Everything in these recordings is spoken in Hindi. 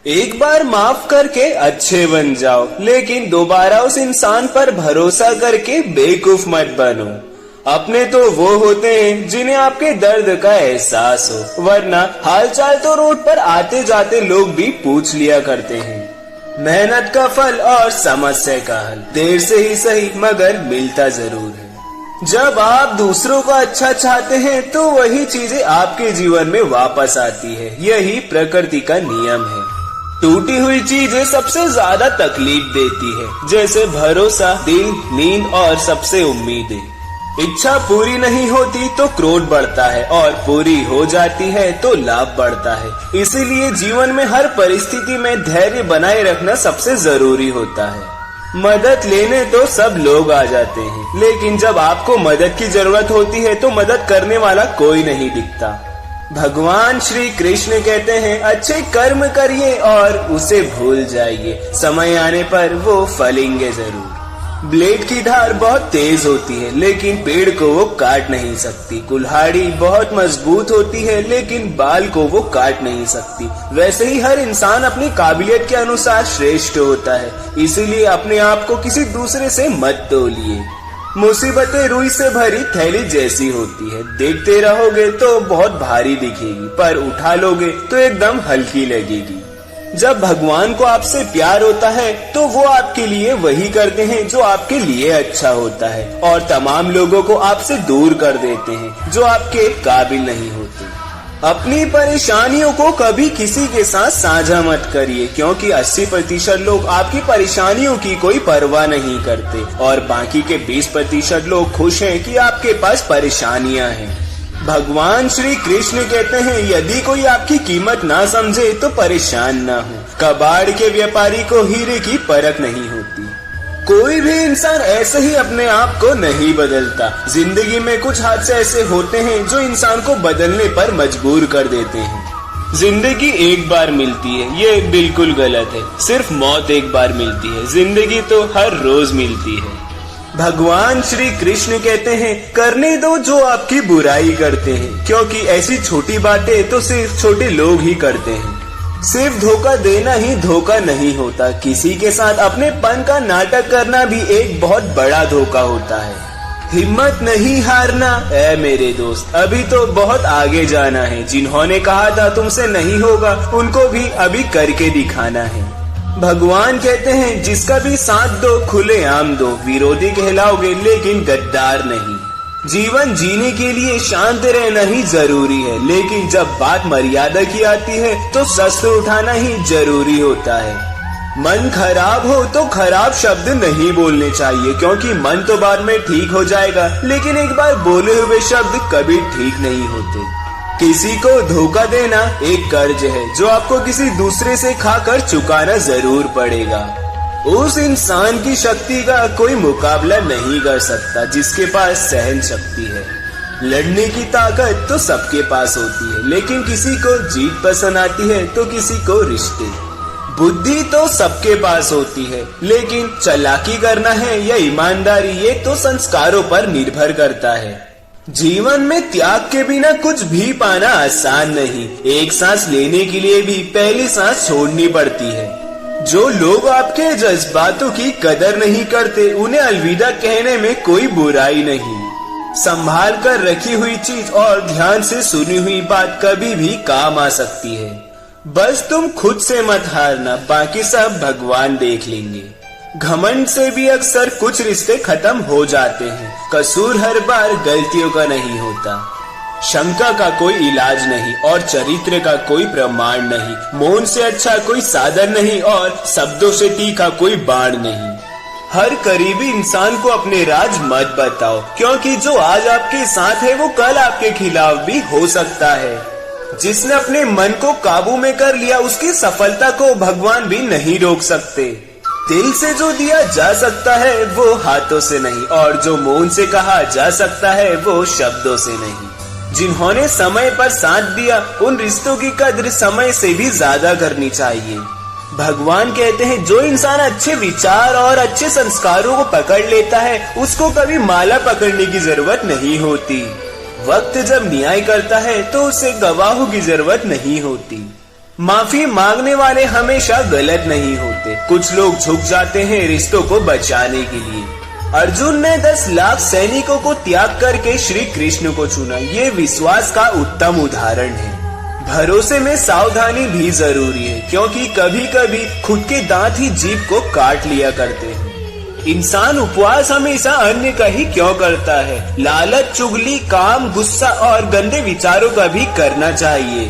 एक बार माफ करके अच्छे बन जाओ, लेकिन दोबारा उस इंसान पर भरोसा करके बेवकूफ मत बनो। अपने तो वो होते हैं जिन्हें आपके दर्द का एहसास हो, वरना हालचाल तो रोड पर आते जाते लोग भी पूछ लिया करते हैं। मेहनत का फल और समस्या का हल देर से ही सही मगर मिलता जरूर है। जब आप दूसरों का अच्छा चाहते हैं तो वही चीजें आपके जीवन में वापस आती है। यही प्रकृति का नियम है। टूटी हुई चीजें सबसे ज्यादा तकलीफ देती है, जैसे भरोसा, दिल, नींद और सबसे उम्मीदें। इच्छा पूरी नहीं होती तो क्रोध बढ़ता है और पूरी हो जाती है तो लाभ बढ़ता है। इसीलिए जीवन में हर परिस्थिति में धैर्य बनाए रखना सबसे जरूरी होता है। मदद लेने तो सब लोग आ जाते हैं, लेकिन जब आपको मदद की जरूरत होती है तो मदद करने वाला कोई नहीं दिखता। भगवान श्री कृष्ण कहते हैं, अच्छे कर्म करिए और उसे भूल जाइए, समय आने पर वो फलेंगे जरूर। ब्लेड की धार बहुत तेज होती है, लेकिन पेड़ को वो काट नहीं सकती। कुल्हाड़ी बहुत मजबूत होती है, लेकिन बाल को वो काट नहीं सकती। वैसे ही हर इंसान अपनी काबिलियत के अनुसार श्रेष्ठ होता है। इसीलिए अपने आप को किसी दूसरे से मत तोलिए। मुसीबतें रुई से भरी थैली जैसी होती है, देखते रहोगे तो बहुत भारी दिखेगी, पर उठा लोगे तो एकदम हल्की लगेगी। जब भगवान को आपसे प्यार होता है तो वो आपके लिए वही करते हैं जो आपके लिए अच्छा होता है, और तमाम लोगों को आपसे दूर कर देते हैं जो आपके काबिल नहीं होते। अपनी परेशानियों को कभी किसी के साथ साझा मत करिए, क्योंकि 80% लोग आपकी परेशानियों की कोई परवाह नहीं करते और बाकी के 20% लोग खुश हैं कि आपके पास परेशानियां हैं। भगवान श्री कृष्ण कहते हैं, यदि कोई आपकी कीमत ना समझे तो परेशान ना हो। कबाड़ के व्यापारी को हीरे की परख नहीं होती। कोई भी इंसान ऐसे ही अपने आप को नहीं बदलता। जिंदगी में कुछ हादसे ऐसे होते हैं जो इंसान को बदलने पर मजबूर कर देते हैं। जिंदगी एक बार मिलती है, ये बिल्कुल गलत है। सिर्फ मौत एक बार मिलती है, जिंदगी तो हर रोज मिलती है। भगवान श्री कृष्ण कहते हैं, करने दो जो आपकी बुराई करते हैं, क्योंकि ऐसी छोटी बातें तो सिर्फ छोटे लोग ही करते हैं। सिर्फ धोखा देना ही धोखा नहीं होता, किसी के साथ अपने पन का नाटक करना भी एक बहुत बड़ा धोखा होता है। हिम्मत नहीं हारना ऐ मेरे दोस्त, अभी तो बहुत आगे जाना है। जिन्होंने कहा था तुमसे नहीं होगा, उनको भी अभी करके दिखाना है। भगवान कहते हैं, जिसका भी साथ दो खुलेआम दो, विरोधी कहलाओगे लेकिन गद्दार नहीं। जीवन जीने के लिए शांत रहना ही जरूरी है, लेकिन जब बात मर्यादा की आती है तो शस्त्र उठाना ही जरूरी होता है। मन खराब हो तो खराब शब्द नहीं बोलने चाहिए, क्योंकि मन तो बाद में ठीक हो जाएगा, लेकिन एक बार बोले हुए शब्द कभी ठीक नहीं होते। किसी को धोखा देना एक कर्ज है जो आपको किसी दूसरे से खाकर चुकाना जरूर पड़ेगा। उस इंसान की शक्ति का कोई मुकाबला नहीं कर सकता जिसके पास सहन शक्ति है। लड़ने की ताकत तो सबके पास होती है, लेकिन किसी को जीत पसंद आती है तो किसी को रिश्ते। बुद्धि तो सबके पास होती है, लेकिन चालाकी करना है या ईमानदारी, ये तो संस्कारों पर निर्भर करता है। जीवन में त्याग के बिना कुछ भी पाना आसान नहीं। एक सांस लेने के लिए भी पहली सांस छोड़नी पड़ती है। जो लोग आपके जज्बातों की कदर नहीं करते, उन्हें अलविदा कहने में कोई बुराई नहीं। संभाल कर रखी हुई चीज और ध्यान से सुनी हुई बात कभी भी काम आ सकती है। बस तुम खुद से मत हारना, बाकी सब भगवान देख लेंगे। घमंड से भी अक्सर कुछ रिश्ते खत्म हो जाते हैं। कसूर हर बार गलतियों का नहीं होता। शंका का कोई इलाज नहीं और चरित्र का कोई प्रमाण नहीं। मौन से अच्छा कोई साधन नहीं और शब्दों से तीखा कोई बाण नहीं। हर करीबी इंसान को अपने राज मत बताओ, क्योंकि जो आज आपके साथ है वो कल आपके खिलाफ भी हो सकता है। जिसने अपने मन को काबू में कर लिया, उसकी सफलता को भगवान भी नहीं रोक सकते। दिल से जो दिया जा सकता है वो हाथों से नहीं, और जो मौन से कहा जा सकता है वो शब्दों से नहीं। जिन्होंने समय पर साथ दिया, उन रिश्तों की कद्र समय से भी ज्यादा करनी चाहिए। भगवान कहते हैं, जो इंसान अच्छे विचार और अच्छे संस्कारों को पकड़ लेता है, उसको कभी माला पकड़ने की जरूरत नहीं होती। वक्त जब न्याय करता है तो उसे गवाहों की जरूरत नहीं होती। माफी मांगने वाले हमेशा गलत नहीं होते। कुछ लोग झुक जाते हैं रिश्तों को बचाने के लिए। अर्जुन ने 10 लाख सैनिकों को त्याग करके श्री कृष्ण को चुना। ये विश्वास का उत्तम उदाहरण है। भरोसे में सावधानी भी जरूरी है, क्योंकि कभी कभी खुद के दांत ही जीभ को काट लिया करते हैं। इंसान उपवास हमेशा अन्य का ही क्यों करता है? लालच, चुगली, काम, गुस्सा और गंदे विचारों का भी करना चाहिए।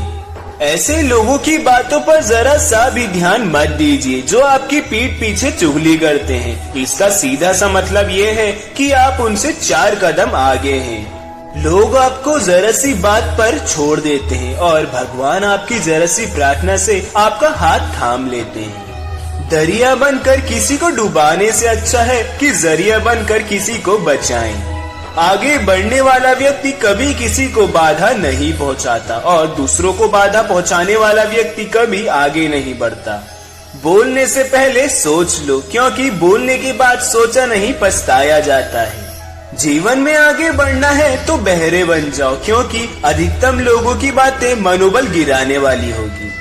ऐसे लोगों की बातों पर जरा सा भी ध्यान मत दीजिए जो आपकी पीठ पीछे चुगली करते हैं। इसका सीधा सा मतलब ये है कि आप उनसे 4 कदम आगे हैं। लोग आपको जरा सी बात पर छोड़ देते हैं और भगवान आपकी जरा सी प्रार्थना से आपका हाथ थाम लेते हैं। दरिया बनकर किसी को डुबाने से अच्छा है कि जरिया बनकर किसी को बचाएं। आगे बढ़ने वाला व्यक्ति कभी किसी को बाधा नहीं पहुंचाता और दूसरों को बाधा पहुंचाने वाला व्यक्ति कभी आगे नहीं बढ़ता। बोलने से पहले सोच लो, क्योंकि बोलने के बाद सोचा नहीं पछताया जाता है। जीवन में आगे बढ़ना है तो बहरे बन जाओ, क्योंकि अधिकतम लोगों की बातें मनोबल गिराने वाली होगी।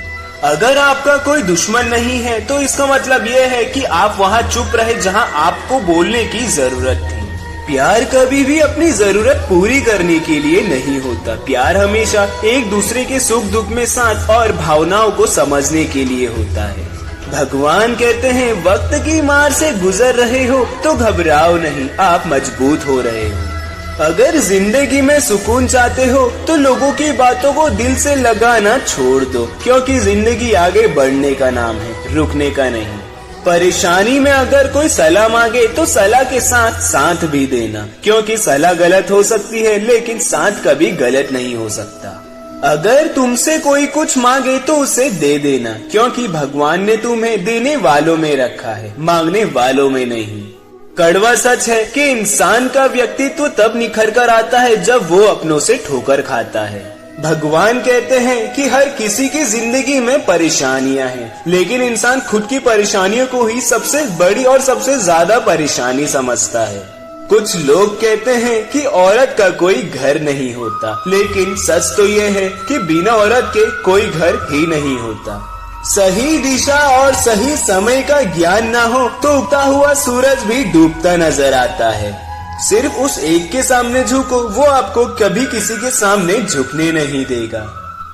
अगर आपका कोई दुश्मन नहीं है तो इसका मतलब यह है कि आप वहाँ चुप रहे जहाँ आपको बोलने की जरूरत थी। प्यार कभी भी अपनी जरूरत पूरी करने के लिए नहीं होता। प्यार हमेशा एक दूसरे के सुख दुख में साथ और भावनाओं को समझने के लिए होता है। भगवान कहते हैं, वक्त की मार से गुजर रहे हो तो घबराओ नहीं, आप मजबूत हो रहे हो। अगर जिंदगी में सुकून चाहते हो तो लोगों की बातों को दिल से लगाना छोड़ दो, क्योंकि जिंदगी आगे बढ़ने का नाम है, रुकने का नहीं। परेशानी में अगर कोई सलाह मांगे तो सलाह के साथ साथ भी देना, क्योंकि सलाह गलत हो सकती है लेकिन साथ कभी गलत नहीं हो सकता। अगर तुमसे कोई कुछ मांगे तो उसे दे देना, क्योंकि भगवान ने तुम्हें देने वालों में रखा है, मांगने वालों में नहीं। कड़वा सच है कि इंसान का व्यक्तित्व तब निखर कर आता है जब वो अपनों से ठोकर खाता है। भगवान कहते हैं कि हर किसी की जिंदगी में परेशानियां हैं, लेकिन इंसान खुद की परेशानियों को ही सबसे बड़ी और सबसे ज्यादा परेशानी समझता है। कुछ लोग कहते हैं कि औरत का कोई घर नहीं होता, लेकिन सच तो ये है कि बिना औरत के कोई घर ही नहीं होता। सही दिशा और सही समय का ज्ञान ना हो तो उगता हुआ सूरज भी डूबता नजर आता है। सिर्फ उस एक के सामने झुको, वो आपको कभी किसी के सामने झुकने नहीं देगा।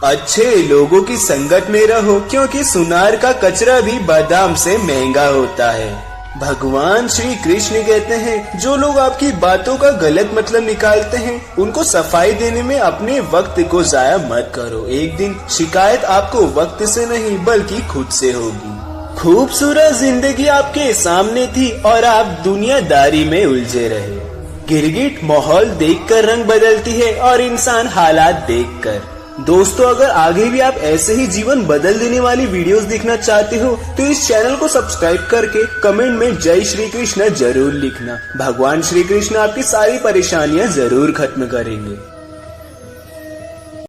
अच्छे लोगों की संगत में रहो, क्योंकि सुनार का कचरा भी बादाम से महंगा होता है। भगवान श्री कृष्ण कहते हैं, जो लोग आपकी बातों का गलत मतलब निकालते हैं उनको सफाई देने में अपने वक्त को जाया मत करो। एक दिन शिकायत आपको वक्त से नहीं बल्कि खुद से होगी। खूबसूरत जिंदगी आपके सामने थी और आप दुनियादारी में उलझे रहे। गिरगिट माहौल देखकर रंग बदलती है और इंसान हालात देखकर। दोस्तों, अगर आगे भी आप ऐसे ही जीवन बदल देने वाली वीडियोस देखना चाहते हो तो इस चैनल को सब्सक्राइब करके कमेंट में जय श्री कृष्ण जरूर लिखना। भगवान श्री कृष्ण आपकी सारी परेशानियां जरूर खत्म करेंगे।